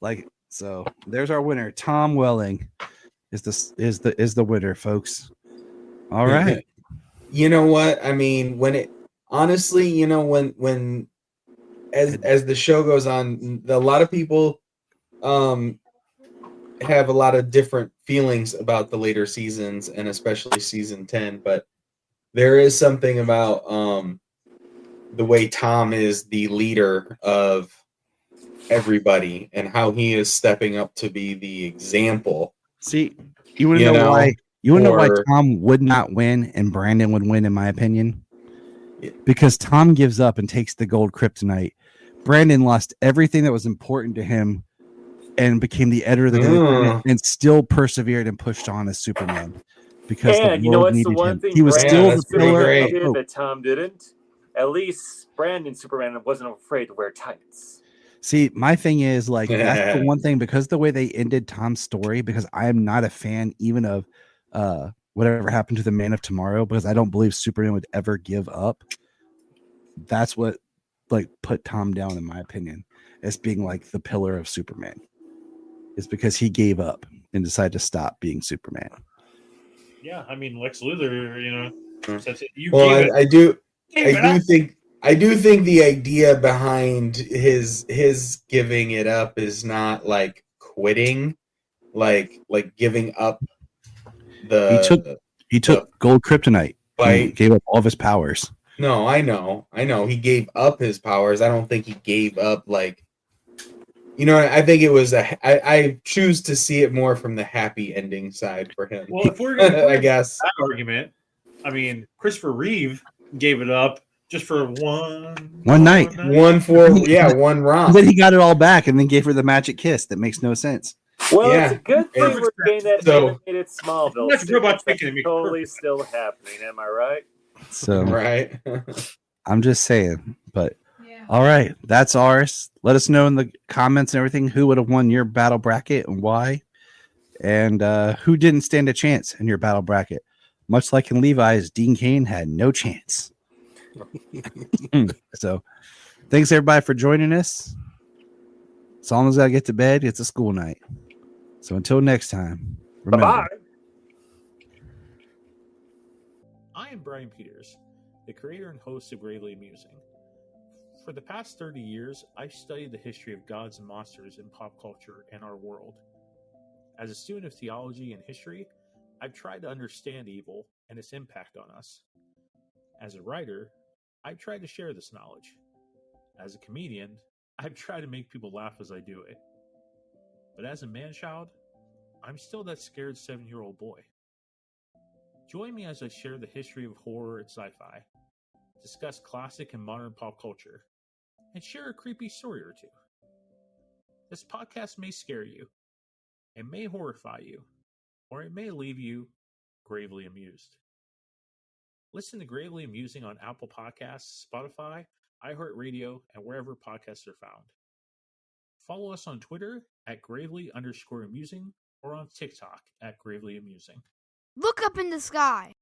E: Like, so there's our winner. Tom Welling is the winner, folks. All right.
F: You know what? I mean, when it honestly, when as the show goes on, a lot of people have a lot of different feelings about the later seasons and especially season 10, but there is something about the way Tom is the leader of everybody and how he is stepping up to be the example.
E: See, you want to know why? You want to know why Tom would not win and Brandon would win, in my opinion? Because Tom gives up and takes the gold kryptonite. Brandon lost everything that was important to him and became the editor of the Kryptonite and still persevered and pushed on as Superman because the world needed him. He was still the pillar of hope.
G: That Tom didn't. At least Brandon Superman wasn't afraid to wear tights.
E: See, my thing is like that's the one thing because the way they ended Tom's story, because I am not a fan even of whatever happened to the Man of Tomorrow, because I don't believe Superman would ever give up. That's what like put Tom down, in my opinion, as being like the pillar of Superman. Is because he gave up and decided to stop being Superman.
I: Yeah, I mean Lex Luthor,
F: I do think the idea behind his giving it up is not like quitting, like giving up
E: he took gold kryptonite. He gave up all of his powers.
F: No, I know he gave up his powers. I don't think he gave up like, I think it was I choose to see it more from the happy ending side for him.
I: Well, if we're going
F: I guess
I: that argument, I mean, Christopher Reeve gave it up just for one
E: night.
F: One romp.
E: Then he got it all back and then gave her the magic kiss that makes no sense.
G: Well, it's a good thing we're getting that animated Smallville.
I: That's robot chicken.
G: Totally still happening. Am I right?
E: So
F: right.
E: I'm just saying, but all right, that's ours. Let us know in the comments and everything who would have won your battle bracket and why, and who didn't stand a chance in your battle bracket. Much like in Levi's, Dean Cain had no chance. So, thanks everybody for joining us. Solomon's got to get to bed. It's a school night. So until next time, remember.
G: Bye-bye.
I: I am Brian Peters, the creator and host of Gravely Amusing. For the past 30 years, I've studied the history of gods and monsters in pop culture and our world. As a student of theology and history, I've tried to understand evil and its impact on us. As a writer, I've tried to share this knowledge. As a comedian, I've tried to make people laugh as I do it. But as a man-child, I'm still that scared 7-year-old boy. Join me as I share the history of horror and sci-fi, discuss classic and modern pop culture, and share a creepy story or two. This podcast may scare you, it may horrify you, or it may leave you gravely amused. Listen to Gravely Amusing on Apple Podcasts, Spotify, iHeartRadio, and wherever podcasts are found. Follow us on Twitter at gravely_amusing or on TikTok at gravely amusing.
D: Look up in the sky.